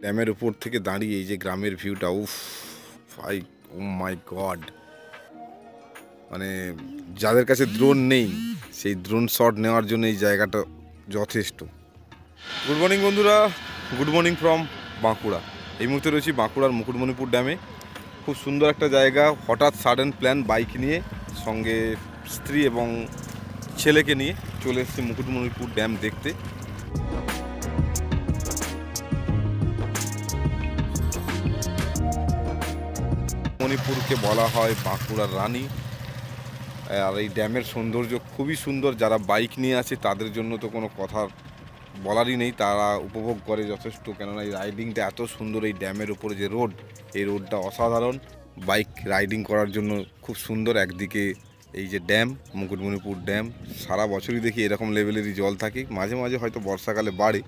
ড্যামের উপর থেকে দাঁড়িয়ে এই যে গ্রামের ভিউটা, উফ ভাই, ও মাই গড। মানে যাদের কাছে ড্রোন নেই সেই ড্রোন শট নেওয়ার জন্য এই জায়গাটা যথেষ্ট। গুড মর্নিং বন্ধুরা, গুড মর্নিং ফ্রম বাঁকুড়া। এই মুহূর্তে রয়েছি বাঁকুড়ার মুকুটমণিপুর ড্যামে। খুব সুন্দর একটা জায়গা। হঠাৎ সাডেন প্ল্যান, বাইক নিয়ে সঙ্গে স্ত্রী এবং ছেলেকে নিয়ে চলে এসেছি মুকুটমণিপুর ড্যাম দেখতে। মণিপুরকে বলা হয় বাঁকুড়ার রানী। আর এই ড্যামের সৌন্দর্য খুবই সুন্দর। যারা বাইক নিয়ে আছে তাদের জন্য তো কোনো কথা বলারই নেই, তারা উপভোগ করে যথেষ্ট। কেননা এই রাইডিংটা এত সুন্দর, এই ড্যামের উপরে যে রোড, এই রোডটা অসাধারণ। বাইক রাইডিং করার জন্য খুব সুন্দর। একদিকে এই যে ড্যাম, মুকুটমণিপুর ড্যাম, সারা বছরই দেখি এরকম লেভেলেরই জল থাকে। মাঝে মাঝে হয়তো বর্ষাকালে বাড়ে,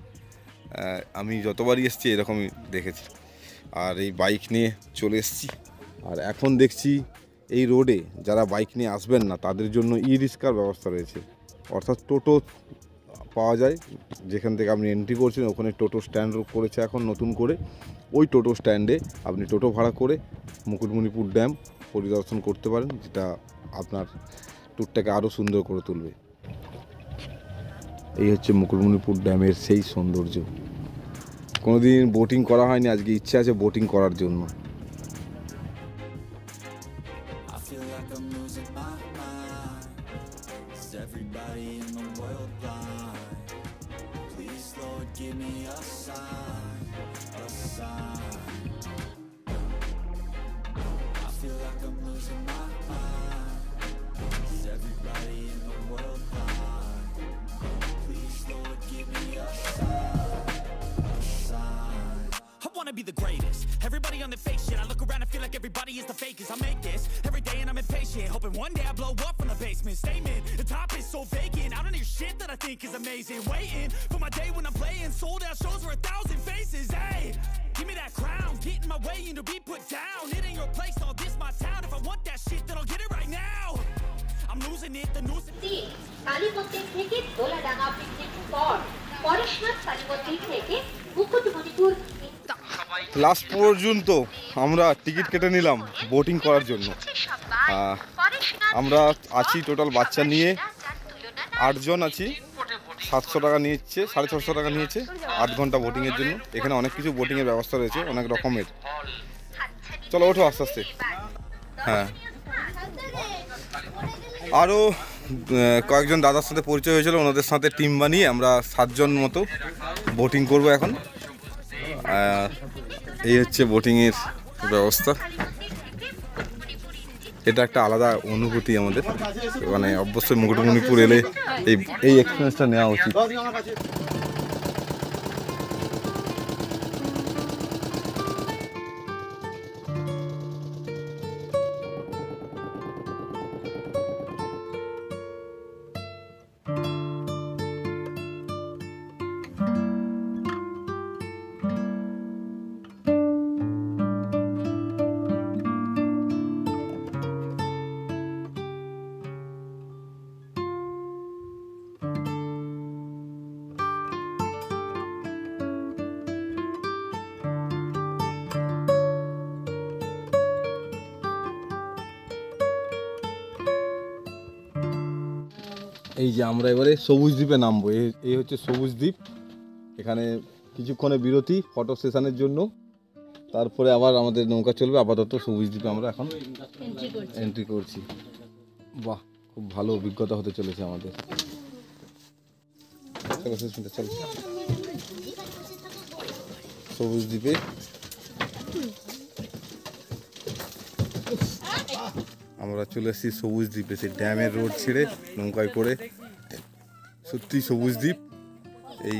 আমি যতবারই এসেছি এরকমই দেখেছি। আর এই বাইক নিয়ে চলে এসেছি। আর এখন দেখছি এই রোডে যারা বাইক নিয়ে আসবেন না তাদের জন্য ই রিক্সার ব্যবস্থা রয়েছে, অর্থাৎ টোটো পাওয়া যায়। যেখান থেকে আপনি এন্ট্রি করছেন ওখানে টোটো স্ট্যান্ড করেছে এখন নতুন করে। ওই টোটো স্ট্যান্ডে আপনি টোটো ভাড়া করে মুকুটমণিপুর ড্যাম পরিদর্শন করতে পারেন, যেটা আপনার ট্যুরটাকে আরও সুন্দর করে তুলবে। এই হচ্ছে মুকুটমণিপুর ড্যামের সেই সৌন্দর্য। কোনোদিন বোটিং করা হয়নি, আজকে ইচ্ছে আছে বোটিং করার জন্য। Be the greatest. Everybody on the fake shit. I look around and feel like everybody is the fakest. I make this every day and I'm impatient, hoping one day I blow up from the basement. Statement, the top is so vacant. I don't hear shit that I think is amazing. Waiting for my day when I'm playing sold out shows for 1,000 faces. Hey, give me that crown, get in my way and to be put down. It ain't your place, all this my town. If I want that shit, then I'll get it right now. I'm losing it, the news. কালীপত্তর থেকে দোলাডাঙ্গা picnic spot, Pareshnath কালীপত্তর থেকে Mukutmanipur. Last পর্যন্ত আমরা ticket কেটে নিলাম boating করার জন্য। আমরা আছি টোটাল বাচ্চা নিয়ে 8 জন আছি। 700 টাকা নিচ্ছে, 650 টাকা নিয়েছে 8 ঘন্টা বোটিংয়ের জন্য। এখানে অনেক কিছু বোটিংয়ের ব্যবস্থা রয়েছে, অনেক রকমের। চলো ওঠো আস্তে আস্তে। হ্যাঁ, আরও কয়েকজন দাদার সাথে পরিচয় হয়েছিল, ওনাদের সাথে টিম বানিয়ে আমরা 7 জন মতো বোটিং করব এখন। এই হচ্ছে বোটিংয়ের ব্যবস্থা। এটা একটা আলাদা অনুভূতি আমাদের, মানে অবশ্যই মুকুটমণিপুর এলে এই এক্সপিরিয়েন্সটা নেওয়া উচিত। এই যে আমরা এবারে সবুজ দ্বীপে নামবো। এই হচ্ছে সবুজ দ্বীপ। এখানে কিছুক্ষণের বিরতি ফটো সেশনের জন্য, তারপরে আবার আমাদের নৌকা চলবে। আপাতত সবুজ দ্বীপে আমরা এখন এন্ট্রি করছি। বাহ, খুব ভালো অভিজ্ঞতা হতে চলেছে আমাদের। চলো সবুজ দ্বীপে। আমরা চলে এসেছি সবুজ দ্বীপে, সেই ড্যামের রোড ছেড়ে নৌকায় করে। সত্যি সবুজ দ্বীপ। এই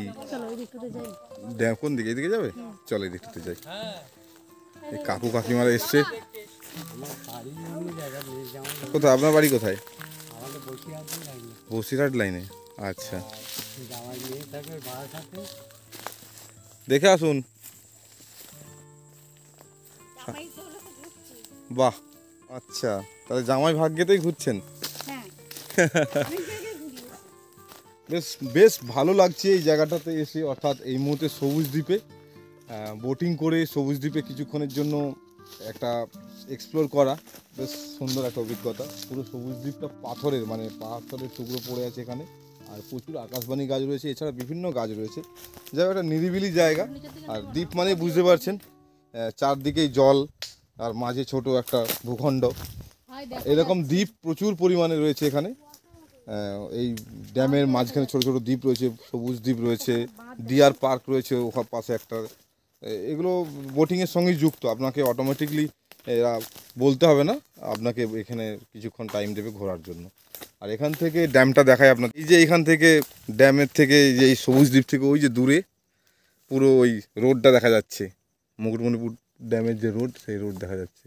ড্যাম কোন দিকে? এদিকে যাবে? চলো এই দিকটাতে যাই। এই কাকু কাকিমারা এসছে। কোথায় আপনার বাড়ি? কোথায়? বসিরহাট লাইনে। আচ্ছা, দেখে আসুন। বাহ, আচ্ছা, তাহলে জামাই ভাগ্যেতেই ঘুরছেন। বেশ বেশ ভালো লাগছে এই জায়গাটাতে এসে, অর্থাৎ এই মুহূর্তে সবুজ দ্বীপে। বোটিং করে সবুজ দ্বীপে কিছুক্ষণের জন্য একটা এক্সপ্লোর করা বেশ সুন্দর একটা অভিজ্ঞতা। পুরো সবুজ দ্বীপটা পাথরের, মানে পাথরের টুকরো পড়ে আছে এখানে, আর প্রচুর আকাশবাণী গাছ রয়েছে, এছাড়া বিভিন্ন গাছ রয়েছে। যাই হোক, একটা নিরিবিলি জায়গা। আর দ্বীপ মানে বুঝতে পারছেন, চারদিকেই জল আর মাঝে ছোট একটা ভূখণ্ড। এরকম দ্বীপ প্রচুর পরিমাণে রয়েছে এখানে। এই ড্যামের মাঝখানে ছোট ছোট দ্বীপ রয়েছে, সবুজ দ্বীপ রয়েছে, ডিয়ার পার্ক রয়েছে ওখানে পাশে একটা। এগুলো বোটিংয়ের সঙ্গেই যুক্ত, আপনাকে অটোমেটিকলি এরা বলতে হবে না, আপনাকে এখানে কিছুক্ষণ টাইম দেবে ঘোরার জন্য। আর এখান থেকে ড্যামটা দেখায় আপনাকে, এই যে এখান থেকে ড্যামের থেকে এই যে এই সবুজ দ্বীপ থেকে ওই যে দূরে পুরো ওই রোডটা দেখা যাচ্ছে, মুকুটমণিপুর ড্যামের যে রোড, সেই রোড দেখা যাচ্ছে।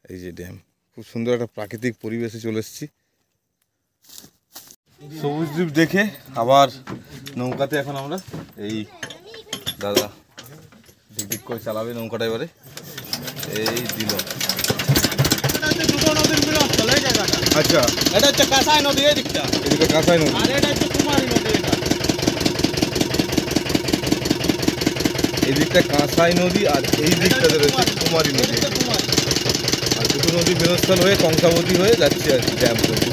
এই যে ড্যাম, খুব সুন্দর একটা প্রাকৃতিক পরিবেশে চলে এসেছি। সবুজ দ্বীপ দেখে আবার নৌকাতে এখন আমরা, এই দাদা দিক দিক করে চালাবে নৌকাটা, এবারে এই দিল। আচ্ছা, এটা হচ্ছে কাঁসাই নদী, এই দিকটা এদিকে কাঁসাই নদী, আর এটা হচ্ছে কুমারী নদী। এই দিকটা কাঁসাই নদী আর এই দিকটাতে রয়েছে কুমারী নদী। আর দুটো নদী মিলনস্থল হয়ে কংসাবতী হয়ে যাচ্ছে আর কি ড্যাম তৈরি।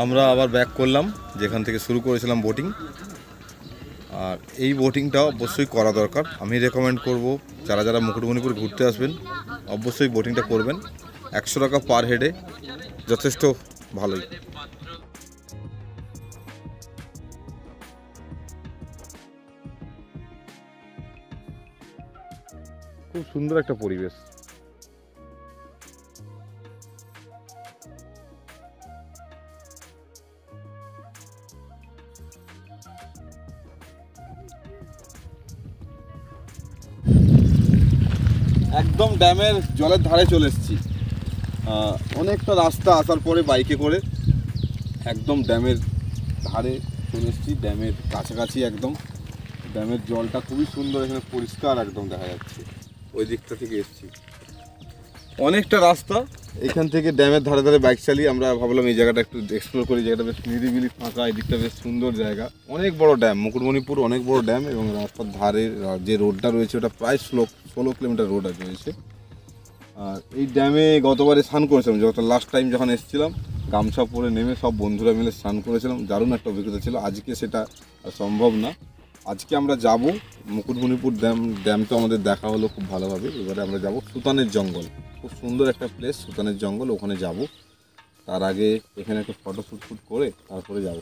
আমরা আবার ব্যাক করলাম যেখান থেকে শুরু করেছিলাম বোটিং। আর এই বোটিংটা অবশ্যই করা দরকার, আমি রেকমেন্ড করব যারা যারা মুকুটমণিপুর ঘুরতে আসবেন অবশ্যই বোটিংটা করবেন। 100 টাকা পার হেডে, যথেষ্ট ভালোই। খুব সুন্দর একটা পরিবেশ। একদম ড্যামের জলের ধারে চলে এসেছি। অনেকটা রাস্তা আসার পরে বাইকে করে একদম ড্যামের ধারে চলে এসেছি, ড্যামের কাছাকাছি একদম। ড্যামের জলটা খুবই সুন্দর, এখানে পরিষ্কার একদম দেখা যাচ্ছে। ওই দিকটা থেকে এসেছি, অনেকটা রাস্তা। এখান থেকে ড্যামের ধারে ধারে বাইক চালিয়ে আমরা ভাবলাম এই জায়গাটা একটু এক্সপ্লোর করি। জায়গাটা বেশ নিরিবিলি ফাঁকা, এই দিকটা বেশ সুন্দর জায়গা। অনেক বড় ড্যাম, মুকুটমণিপুর অনেক বড় ড্যাম, এবং রাস্তার ধারে যে রোডটা রয়েছে ওটা প্রায় 16 কিলোমিটার রোড রয়েছে। আর এই ড্যামে গতবারে স্নান করেছিলাম, লাস্ট টাইম যখন এসেছিলাম, গামছা পরে নেমে সব বন্ধুরা মিলে স্নান করেছিলাম, দারুণ একটা অভিজ্ঞতা ছিল। আজকে সেটা সম্ভব না। আজকে আমরা যাব মুকুটমণিপুর ড্যাম তো আমাদের দেখা হলো খুব ভালোভাবে। এবারে আমরা যাব সুতানের জঙ্গল, খুব সুন্দর একটা প্লেস সুতানের জঙ্গল, ওখানে যাব। তার আগে এখানে একটা ফটো শ্যুট করে তারপরে যাব।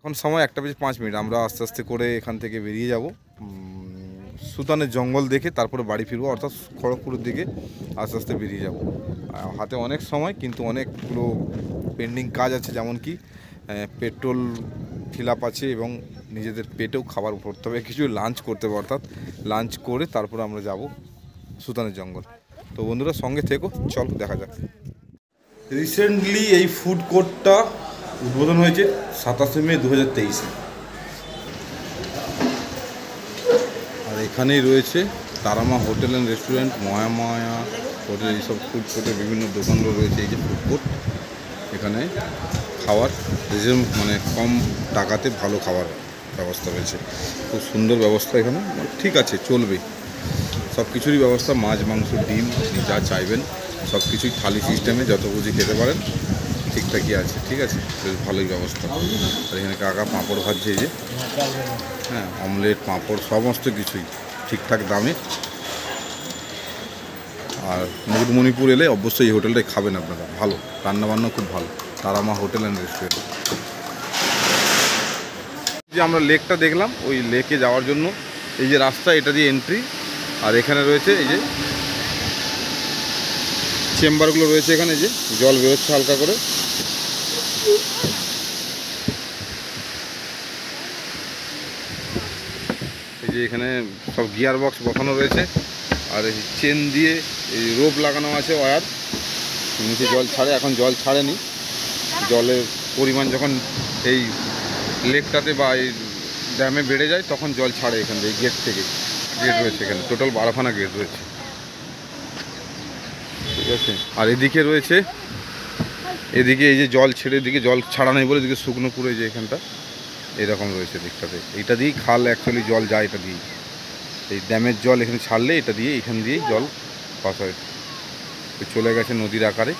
এখন সময় 1:05, আমরা আস্তে আস্তে করে এখান থেকে বেরিয়ে যাব সুতানের জঙ্গল দেখে, তারপরে বাড়ি ফিরবো, অর্থাৎ খড়গপুরের দিকে আস্তে আস্তে বেরিয়ে যাব। হাতে অনেক সময়, কিন্তু অনেকগুলো পেন্ডিং কাজ আছে, যেমন কি পেট্রোল ফিল আপ আছে এবং নিজেদের পেটেও খাবার ভরতে হবে, কিছু লাঞ্চ করতে হবে, অর্থাৎ লাঞ্চ করে তারপরে আমরা যাব সুতানের জঙ্গল। তো বন্ধুরা সঙ্গে থেকো, চল দেখা যাক। রিসেন্টলি এই ফুড কোর্টটা উদ্বোধন হয়েছে 27 মে 2023-এ। আর এখানেই রয়েছে Tara Maa hotel and restaurant, Mahamaya hotel, এইসব ফুড কোর্টের বিভিন্ন দোকানগুলো রয়েছে। এই যে ফুড কোর্ট, এখানে খাওয়ার মানে কম টাকাতে ভালো খাবার ব্যবস্থা রয়েছে, খুব সুন্দর ব্যবস্থা এখানে, ঠিক আছে চলবে। সব কিছুরই ব্যবস্থা, মাছ মাংস ডিম যা চাইবেন সব কিছুই থালি সিস্টেমে যত বুঝি খেতে পারেন, ঠিকঠাকই আছে, ঠিক আছে, বেশ ভালোই ব্যবস্থা। আর এখানে কাকা পাঁপড় ভাজছে, এই যে হ্যাঁ, অমলেট পাঁপড় সমস্ত কিছুই ঠিকঠাক দামে। আর মুকুটমণিপুর এলে অবশ্যই এই হোটেলটাই খাবেন আপনারা, ভালো রান্নাবান্না খুব ভালো, তারামা হোটেল অ্যান্ড রেস্টুরেন্ট। যে আমরা লেকটা দেখলাম, ওই লেকে যাওয়ার জন্য এই যে রাস্তা, এটা দিয়ে এন্ট্রি। আর এখানে রয়েছে এই যে চেম্বারগুলো রয়েছে এখানে, যে জল বেরোচ্ছে হালকা করে। এই যে এখানে সব গিয়ার বক্স বসানো রয়েছে, আর এই চেন দিয়ে এই রোপ লাগানো আছে, ওয়্যার। নিচে জল ছাড়ে, এখন জল ছাড়েনি। জলের পরিমাণ যখন এই লেকটাতে বা এই ড্যামে বেড়ে যায় তখন জল ছাড়ে এখান থেকে, গেট থেকে। গেট রয়েছে এখানে, টোটাল 12খানা গেট রয়েছে, ঠিক আছে। আর এদিকে রয়েছে, এদিকে এই যে জল ছেড়ে, এদিকে জল ছাড়া নেই বলে এদিকে শুকনো পুরো, এই যে এখানটা এরকম রয়েছে দিকটাতে। এইটা দিয়েই খাল অ্যাকচুয়ালি জল যায়, এটা দিয়েই। এই ড্যামের জল এখানে ছাড়লে এটা দিয়ে, এখান দিয়েই জল পাস হয়, চলে গেছে নদীর আকারে।